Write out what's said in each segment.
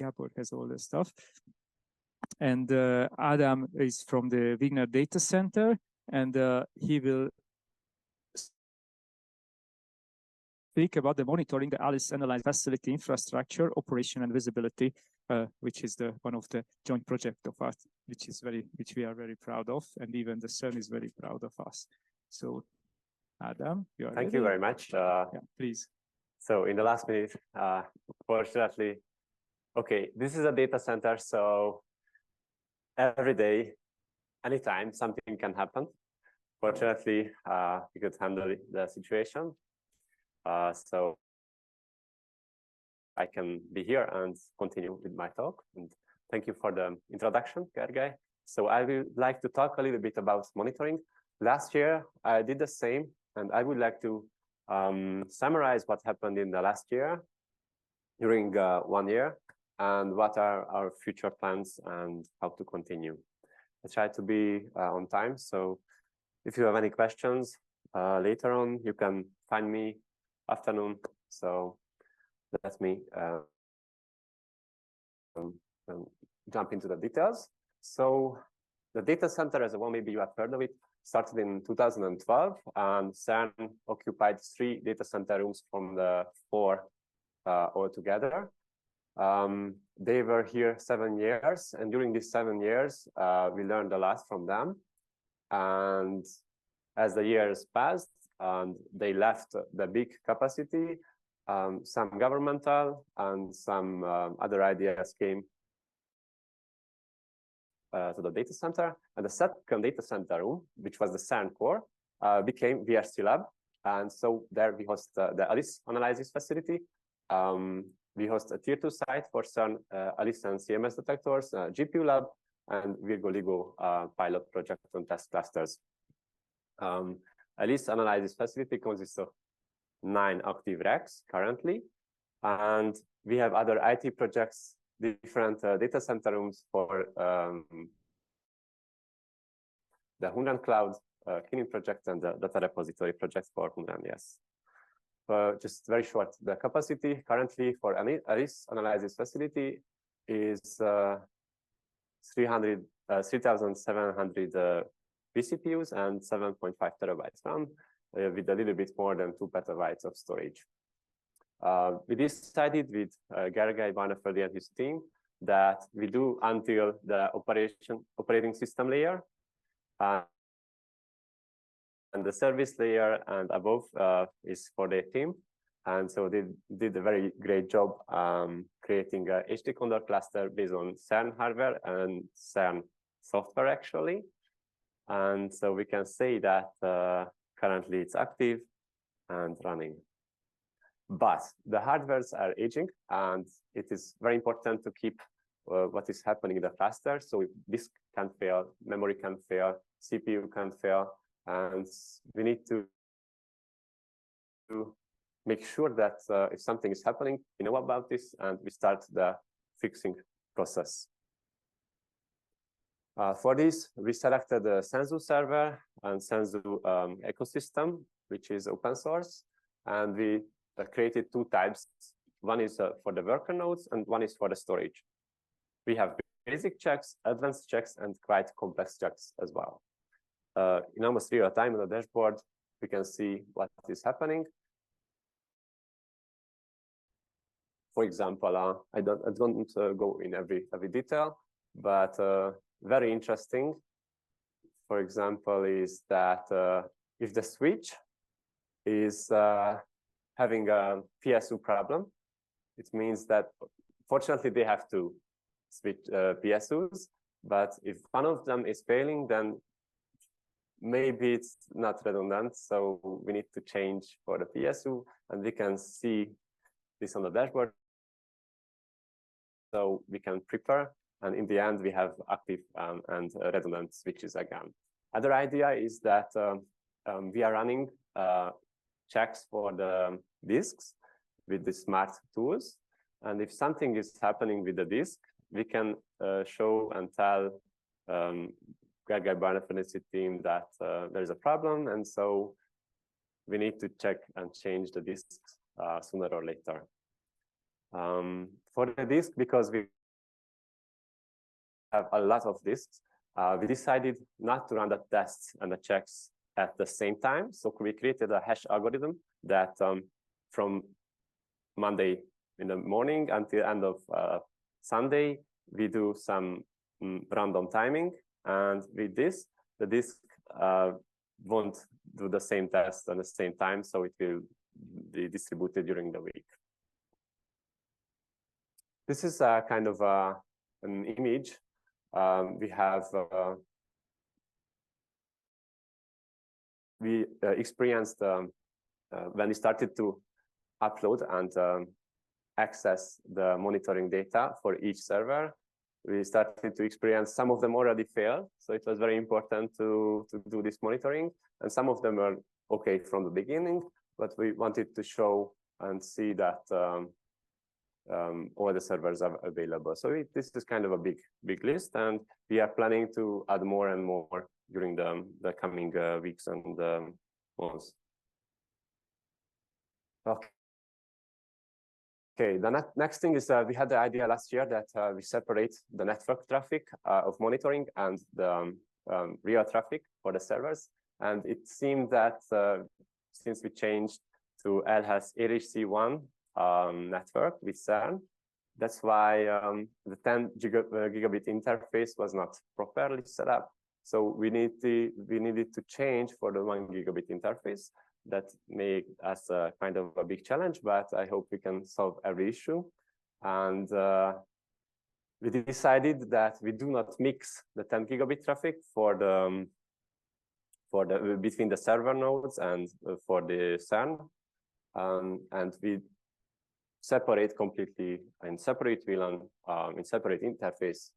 Gabor has all the stuff. And Adam is from the Wigner Data Center, and he will speak about the monitoring the ALICE analyze facility infrastructure, operation, and visibility, which is one of the joint project of us, which we are very proud of, and even the CERN is very proud of us. So, Adam, you are Thank ready? you very much. Yeah, please. So in the last minute, fortunately, okay, this is a data center, so every day, anytime, something can happen. Fortunately, we could handle the situation. So I can be here and continue with my talk. And thank you for the introduction, Gergely. So I would like to talk a little bit about monitoring. Last year, I did the same, and I would like to summarize what happened in the last year, during 1 year, and what are our future plans and how to continue. I try to be on time, so if you have any questions later on, you can find me afternoon. So let me jump into the details. So the data center as well, maybe you have heard of it, started in 2012, and CERN occupied 3 data center rooms from the 4 altogether. They were here 7 years, and during these 7 years, we learned a lot from them. And as the years passed, and they left the big capacity, some governmental and some other ideas came to the data center, and the second data center room, which was the CERN core, became VRC lab. And so there we host the ALICE analysis facility. We host a tier 2 site for CERN ALICE and CMS detectors, GPU lab, and Virgo LIGO pilot project on test clusters. ALICE analysis facility consists of 9 active racks currently, and we have other IT projects, different data center rooms for the Hunran Cloud cleaning project and the data repository project for Hunran, yes. Just very short, the capacity currently for ALICE analysis facility is 3,700 vCPUs and 7.5 terabytes RAM, with a little bit more than 2 petabytes of storage. We decided with Gergely Barnefeldi and his team that we do until the operating system layer and the service layer and above is for the team. And so they did a very great job creating a HD Condor cluster based on CERN hardware and CERN software actually. And so we can say that currently it's active and running. But the hardwares are aging, and it is very important to keep what is happening in the cluster. So disk can fail, memory can fail, CPU can fail, and we need to make sure that if something is happening, we know about this, and we start the fixing process. For this, we selected the Sensu server and Sensu ecosystem, which is open source, and we created 2 types. One is for the worker nodes, and one is for the storage. We have basic checks, advanced checks, and quite complex checks as well. In almost real time on the dashboard, we can see what is happening. For example, I don't go in every detail, but very interesting, for example, is that if the switch is having a PSU problem, it means that fortunately they have to switch PSUs, but if one of them is failing, then maybe it's not redundant, so we need to change for the PSU, and we can see this on the dashboard. So we can prepare, and in the end, we have active and redundant switches again. Other idea is that we are running checks for the disks with the smart tools. And if something is happening with the disk, we can show and tell Gergely Barnefeldi's team that there is a problem. And so we need to check and change the disks sooner or later. For the disk, because we have a lot of disks, we decided not to run the tests and the checks at the same time. So we created a hash algorithm that from Monday in the morning until end of Sunday, we do some random timing. And with this, the disk won't do the same test at the same time, so it will be distributed during the week. This is kind of an image. We have experienced when we started to upload and access the monitoring data for each server. We started to experience some of them already fail. So it was very important to do this monitoring. And some of them were okay from the beginning, but we wanted to show and see that all the servers are available. So this is kind of a big list, and we are planning to add more and more during the coming weeks and months. Okay, the next thing is we had the idea last year that we separate the network traffic of monitoring and the real traffic for the servers. And it seemed that since we changed to LHAS AHC1 network with CERN, that's why the 10 gigabit interface was not properly set up. So we needed to change for the 1 gigabit interface. That made us kind of a big challenge, but I hope we can solve every issue. And we decided that we do not mix the 10 gigabit traffic for the between the server nodes and for the CERN, and we separate completely in separate VLAN in separate interface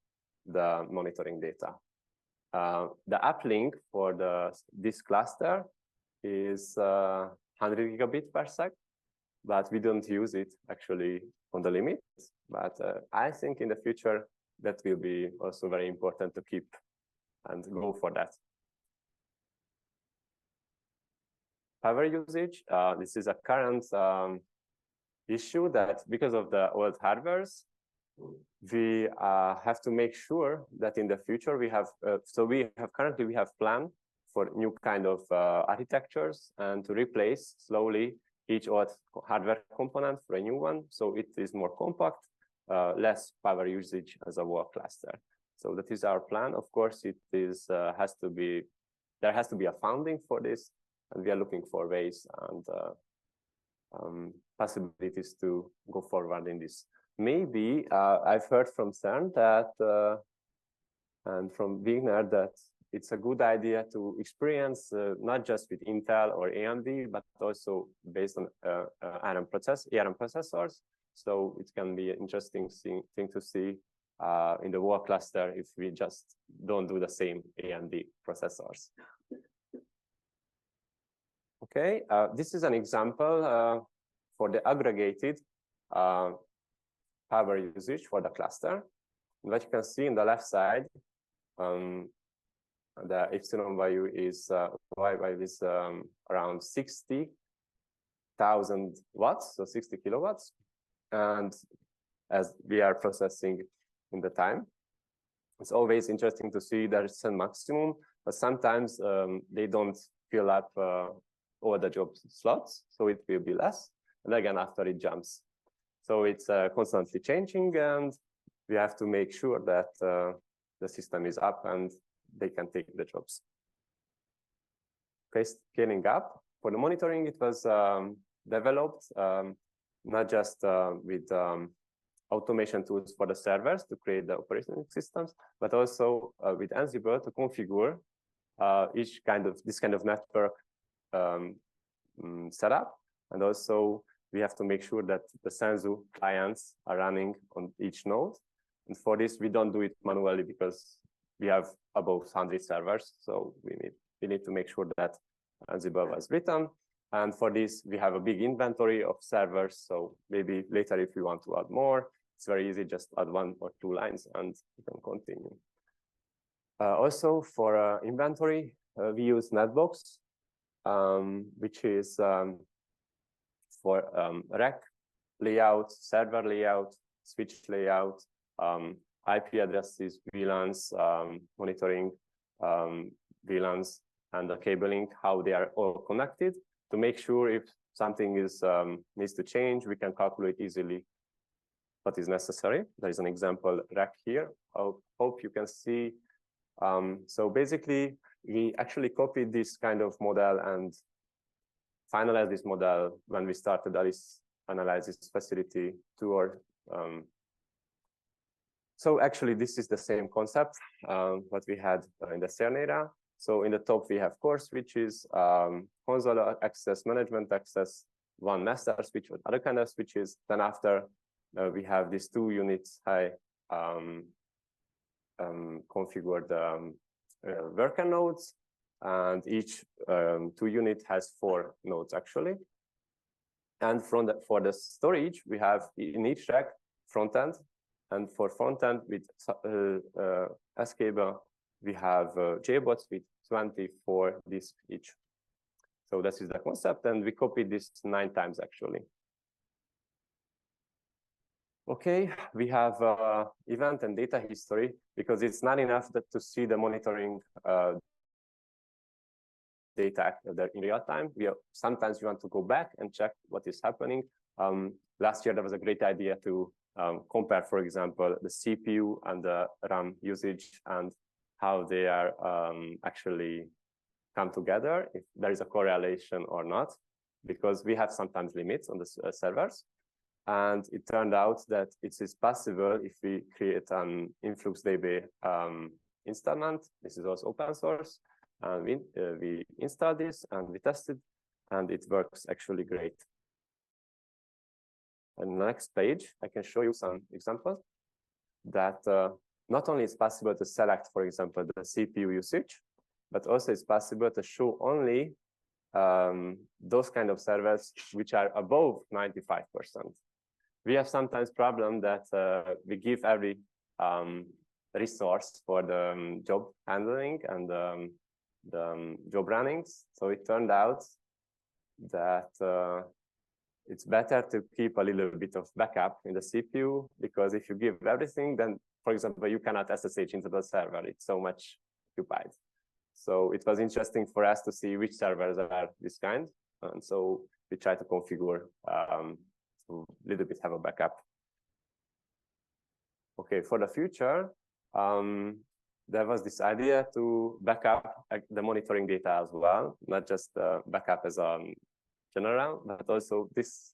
the monitoring data. The uplink for this cluster is 100 gigabit per sec, but we don't use it actually on the limit. But I think in the future that will be also very important to keep and go for that. Power usage. This is a current issue that because of the old hardwares, we have to make sure that in the future we have. Currently we have planned for new kind of architectures and to replace slowly each old hardware component for a new one. So it is more compact, less power usage as a wall cluster. So that is our plan. Of course, it is there has to be a funding for this, and we are looking for ways and possibilities to go forward in this. Maybe I've heard from CERN that and from Wigner that it's a good idea to experience not just with Intel or AMD, but also based on ARM processors. So it can be an interesting thing to see in the wall cluster if we just don't do the same AMD processors. Okay, this is an example for the aggregated power usage for the cluster. And what you can see in the left side, the epsilon value is around 60,000 watts, so 60 kilowatts. And as we are processing in the time, it's always interesting to see there's a maximum, but sometimes they don't fill up all the job slots, so it will be less. And again, after it jumps. So it's constantly changing, and we have to make sure that the system is up and they can take the jobs. Okay, scaling up. For the monitoring, it was developed not just with automation tools for the servers to create the operating systems, but also with Ansible to configure this kind of network setup. And also we have to make sure that the Sensu clients are running on each node. And for this, we don't do it manually because we have about 100 servers. So we need to make sure that Ansible was written. And for this, we have a big inventory of servers. So maybe later, if you want to add more, it's very easy, just add 1 or 2 lines and you can continue. Also for inventory, we use Netbox, which is for rack layout, server layout, switch layout, IP addresses, VLANs, monitoring VLANs, and the cabling, how they are all connected to make sure if something is needs to change, we can calculate easily what is necessary. There is an example rack here. I hope you can see. So basically, we actually copied this kind of model and finalized this model when we started Alice Analysis Facility 2 or so actually, this is the same concept what we had in the CERN era. So in the top, we have core switches, console access, management access, one master switch with other kind of switches. Then after, we have these 2 units high configured worker nodes, and each 2 unit has 4 nodes actually. And for the storage, we have in each rack front end. And for front end with S cable, we have JBots with 24 disks each. So this is the concept, and we copied this 9 times actually. Okay, we have event and data history because it's not enough to see the monitoring data in real time. Sometimes we want to go back and check what is happening. Last year, there was a great idea to compare, for example, the CPU and the RAM usage and how they are actually come together, if there is a correlation or not, because we have sometimes limits on the servers. And it turned out that it is possible if we create an InfluxDB installment. This is also open source. And we installed this and we tested, and it works actually great. On the next page, I can show you some examples that not only is possible to select, for example, the CPU usage, but also it's possible to show only those kind of servers which are above 95%. We have sometimes problem that we give every resource for the job handling and the job runnings. So it turned out that it's better to keep a little bit of backup in the CPU, because if you give everything, then, for example, you cannot SSH into the server. It's so much occupied. So it was interesting for us to see which servers are this kind. And so we try to configure to a little bit have a backup. Okay, for the future, there was this idea to backup the monitoring data as well, not just backup as a general, but also this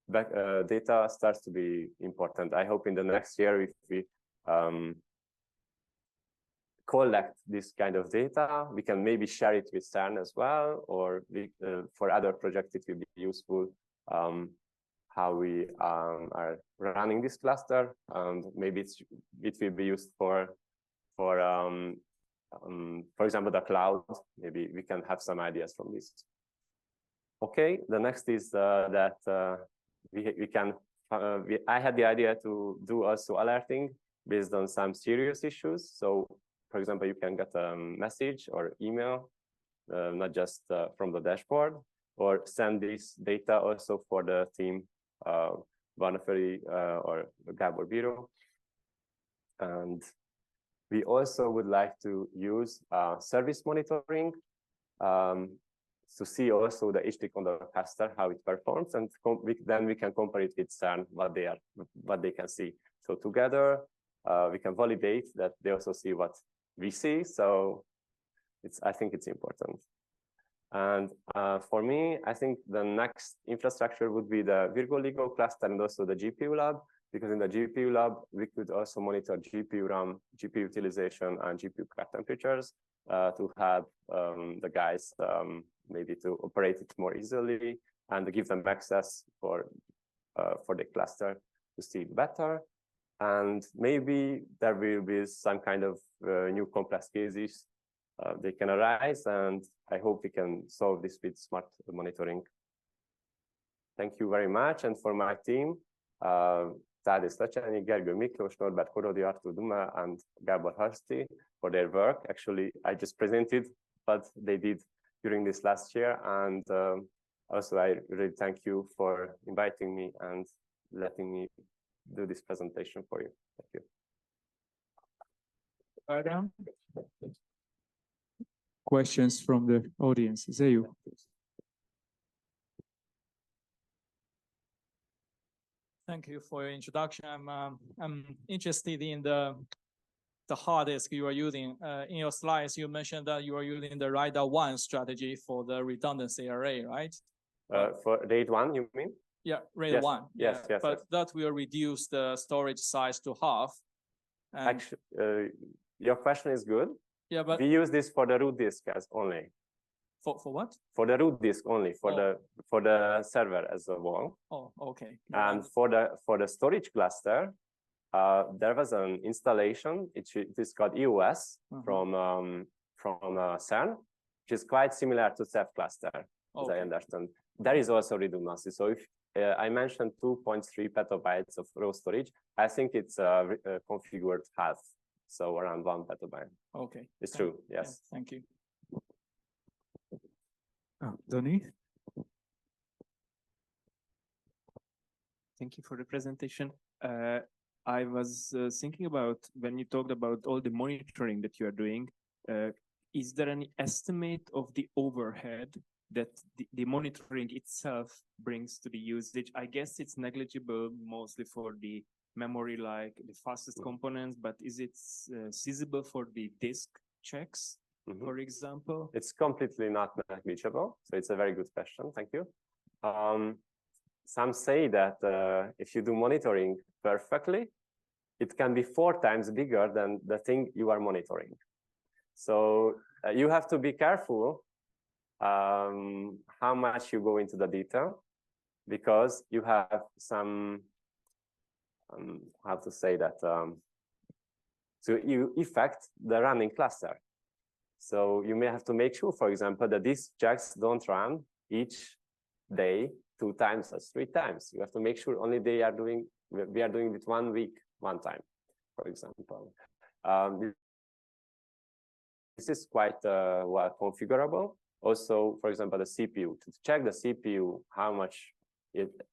data starts to be important. I hope in the next year, if we collect this kind of data, we can maybe share it with CERN as well, or for other projects, it will be useful how we are running this cluster, and maybe it will be used for example, the cloud. Maybe we can have some ideas from this. Okay, the next is that I had the idea to do also alerting based on some serious issues. So, for example, you can get a message or email, not just from the dashboard, or send this data also for the team, Vanaferi or Gabor Biro. And we also would like to use service monitoring to see also the HT conductor cluster, how it performs, and then we can compare it with CERN, what they can see. So together, we can validate that they also see what we see. So I think it's important. And for me, I think the next infrastructure would be the Virgo Lego cluster and also the GPU lab, because in the GPU lab, we could also monitor GPU RAM, GPU utilization, and GPU clock temperatures to have the guys maybe to operate it more easily and give them access for the cluster to see it better. And maybe there will be some kind of new complex cases they can arise, and I hope we can solve this with smart monitoring. Thank you very much. And for my team, Tadeusz Lecsányi, Gergő Miklós, Norbert Korodi, Artur Duma, and Gábor Harszti for their work. Actually, I just presented what they did during this last year. And also, I really thank you for inviting me and letting me do this presentation for you. Thank you. Ádám. Questions from the audience. Zeyu. Thank you for your introduction. I'm interested in the hard disk you are using. In your slides, you mentioned that you are using the RAID-1 strategy for the redundancy array, right? For RAID 1, you mean? Yeah, RAID-1. Yes, yes. But that will reduce the storage size to half. And actually, your question is good. Yeah, but we use this for the root disk as only. For what? For the root disk only, for the server as a whole. Oh, okay. And for the storage cluster, there was an installation. It is called EOS from CERN, which is quite similar to Ceph cluster, as I understand. There is also redundancy. So if I mentioned 2.3 petabytes of raw storage, I think it's configured half, so around 1 petabyte. Okay. It's true. Yes. Yeah, thank you. Donny? Thank you for the presentation. I was thinking about when you talked about all the monitoring that you are doing, is there any estimate of the overhead that the monitoring itself brings to the usage? I guess it's negligible mostly for the memory, like the fastest components, but is it feasible for the disk checks, for example? It's completely not negligible. So it's a very good question. Thank you. Some say that if you do monitoring perfectly, it can be 4 times bigger than the thing you are monitoring. So you have to be careful how much you go into the detail, because you have some, how to say that, so you affect the running cluster. So you may have to make sure, for example, that these checks don't run each day 2 times or 3 times. You have to make sure only we are doing it 1 week, 1 time, for example. This is quite well configurable. Also, for example, the CPU, to check the CPU,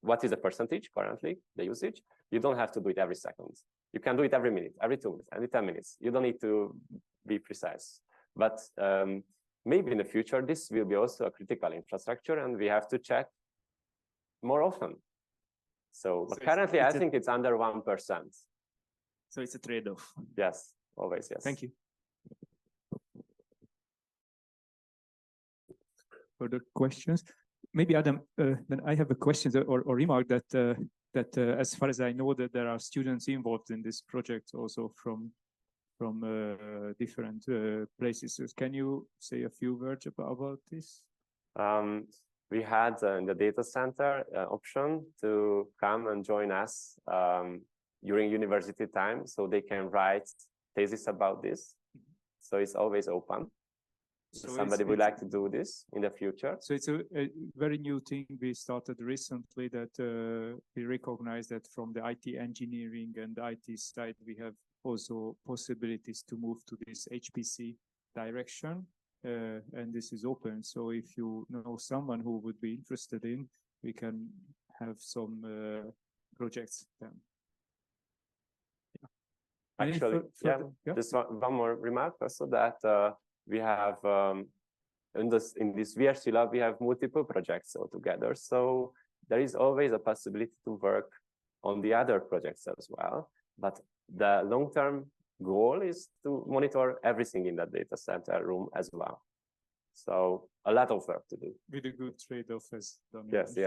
what is the percentage currently, the usage, you don't have to do it every second. You can do it every minute, every 2 minutes, every 10 minutes. You don't need to be precise. But maybe in the future, this will be also a critical infrastructure, and we have to check more often. So but currently, I think it's under 1%. So it's a trade-off. Yes, always, yes. Thank you. Further questions? Maybe Adam, then I have a question or remark that as far as I know, that there are students involved in this project also from different places. So can you say a few words about this? We had in the data center option to come and join us during university time, so they can write thesis about this. So it's always open. So somebody would like to do this in the future. So it's a very new thing we started recently, that we recognize that from the IT engineering and IT side, we have also possibilities to move to this HPC direction, and this is open. So if you know someone who would be interested in, we can have some projects then. Yeah. Actually, just one more remark also, that we have in this VRC lab, we have multiple projects altogether. So there is always a possibility to work on the other projects as well. But the long-term goal is to monitor everything in that data center room as well. So a lot of work to do. With a good trade-off as done. Yes.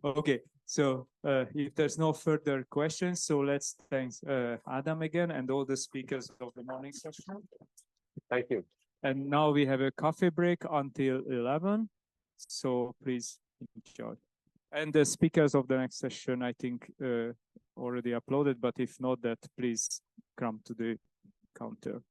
Okay, so if there's no further questions, so let's thank Adam again and all the speakers of the morning session. Thank you. And now we have a coffee break until 11. So please enjoy. And the speakers of the next session, I think, already uploaded, but if not, that please come to the counter.